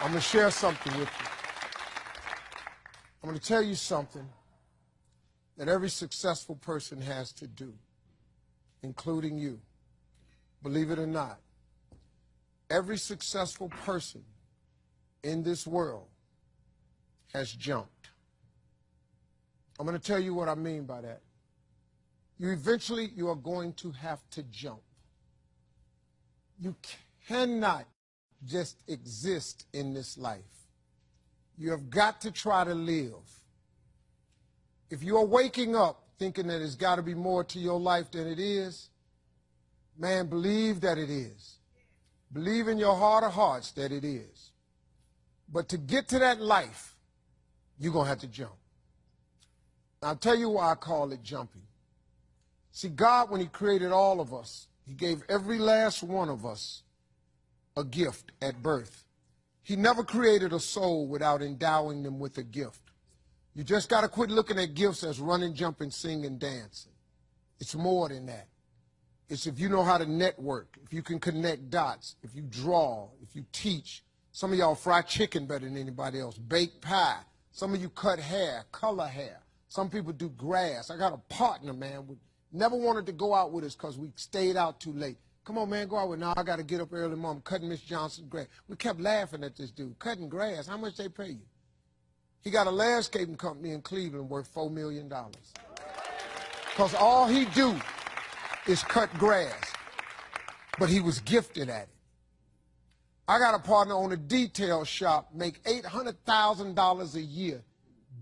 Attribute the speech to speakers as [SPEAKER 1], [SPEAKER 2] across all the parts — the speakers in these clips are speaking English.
[SPEAKER 1] I'm going to share something with you. I'm going to tell you something that every successful person has to do, including you. Believe it or not, every successful person in this world has jumped. I'm going to tell you what I mean by that. You are going to have to jump. You cannot just exist in this life. You have got to try to live. If you are waking up thinking that there's got to be more to your life than it is, man, believe that it is. Believe in your heart of hearts that it is. But to get to that life, you're going to have to jump. I'll tell you why I call it jumping. See, God, when he created all of us, he gave every last one of us a gift at birth. He never created a soul without endowing them with a gift. You just got to quit looking at gifts as running, jumping, singing, dancing. It's more than that. It's if you know how to network, if you can connect dots, if you draw, if you teach. Some of y'all fry chicken better than anybody else, bake pie. Some of you cut hair, color hair. Some people do grass. I got a partner, man, never wanted to go out with us because we stayed out too late. Come on, man, go out with now. I got to get up early, Mom, cutting Miss Johnson's grass. We kept laughing at this dude, cutting grass. How much they pay you? He got a landscaping company in Cleveland worth $4 million. Because all he do is cut grass. But he was gifted at it. I got a partner on a detail shop, make $800,000 a year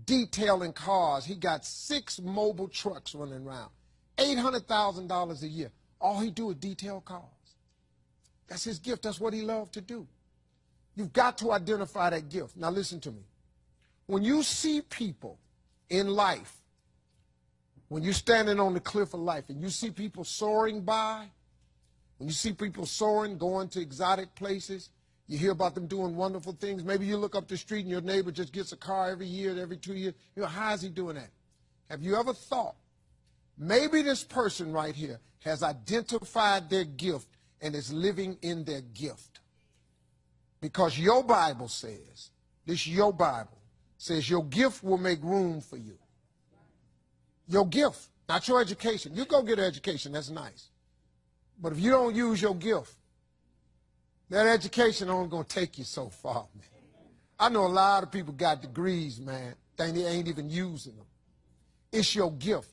[SPEAKER 1] detailing cars. He got 6 mobile trucks running around. $800,000 a year. All he do is detail cars. That's his gift. That's what he loved to do. You've got to identify that gift. Now listen to me. When you see people in life, when you're standing on the cliff of life and you see people soaring by, when you see people soaring, going to exotic places, you hear about them doing wonderful things. Maybe you look up the street and your neighbor just gets a car every year, every 2 years. You know, how is he doing that? Have you ever thought, maybe this person right here has identified their gift and is living in their gift? Because your Bible says, your Bible says your gift will make room for you. Your gift, not your education. You go get an education, that's nice. But if you don't use your gift, that education only going to take you so far, man. I know a lot of people got degrees, man. They ain't even using them. It's your gift.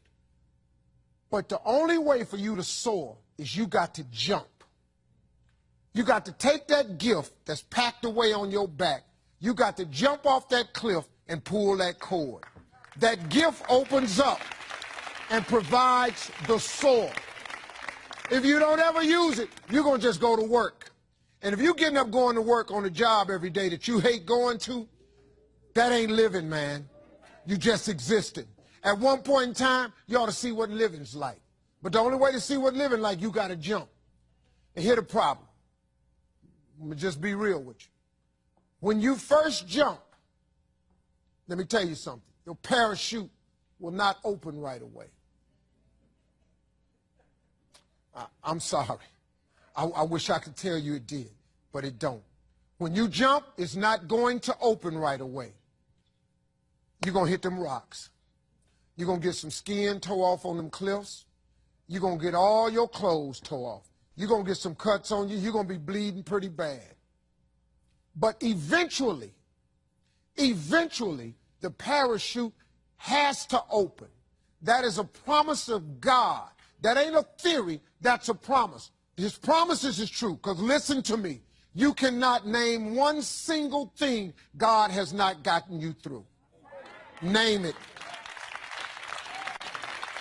[SPEAKER 1] But the only way for you to soar is you got to jump. You got to take that gift that's packed away on your back. You got to jump off that cliff and pull that cord. That gift opens up and provides the soar. If you don't ever use it, you're going to just go to work. And if you're getting up going to work on a job every day that you hate going to, that ain't living, man. You just existing. At one point in time, you ought to see what living's like. But the only way to see what living like, you got to jump. And here's the problem. Let me just be real with you. When you first jump, let me tell you something. Your parachute will not open right away. I'm sorry. I wish I could tell you it did, but it don't. When you jump, it's not going to open right away. You're going to hit them rocks. You're going to get some skin tore off on them cliffs. You're going to get all your clothes tore off. You're going to get some cuts on you. You're going to be bleeding pretty bad. But eventually, the parachute has to open. That is a promise of God. That ain't a theory, that's a promise. His promises is true, because listen to me. You cannot name one single thing God has not gotten you through. Name it.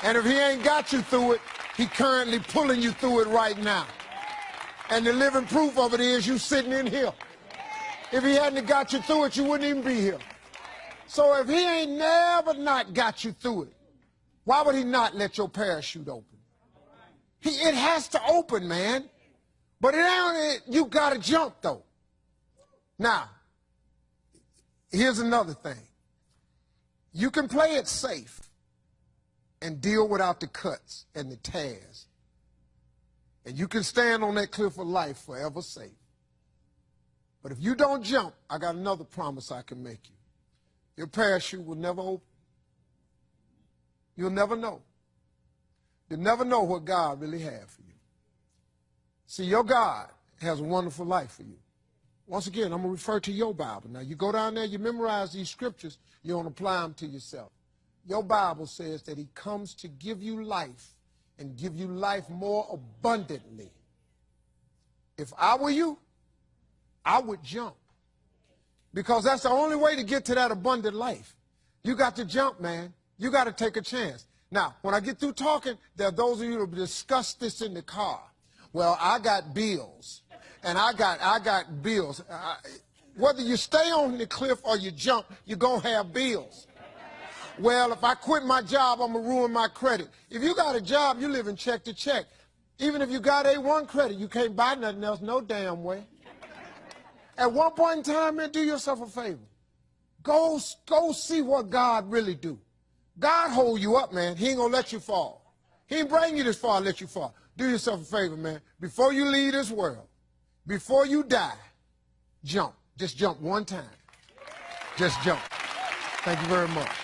[SPEAKER 1] And if he ain't got you through it, he currently pulling you through it right now. And the living proof of it is you sitting in here. If he hadn't got you through it, you wouldn't even be here. So if he ain't never not got you through it, why would he not let your parachute open? It has to open, man. But you got to jump, though. Now, here's another thing. You can play it safe and deal without the cuts and the tears. And you can stand on that cliff of life forever safe. But if you don't jump, I got another promise I can make you. Your parachute will never open. You'll never know. You'll never know what God really has for you. See, your God has a wonderful life for you. Once again, I'm going to refer to your Bible. Now, you go down there, you memorize these scriptures, you don't apply them to yourself. Your Bible says that he comes to give you life and give you life more abundantly. If I were you, I would jump. Because that's the only way to get to that abundant life. You got to jump, man. You got to take a chance. Now, when I get through talking, there are those of you who discuss this in the car. Well, I got bills, and I got bills. Whether you stay on the cliff or you jump, you're going to have bills. Well, if I quit my job, I'm going to ruin my credit. If you got a job, you live in check to check. Even if you got A1 credit, you can't buy nothing else no damn way. At one point in time, man, do yourself a favor. Go see what God really do. God hold you up, man. He ain't going to let you fall. He ain't bring you this far to let you fall. Do yourself a favor, man. Before you leave this world, before you die, jump. Just jump one time. Just jump. Thank you very much.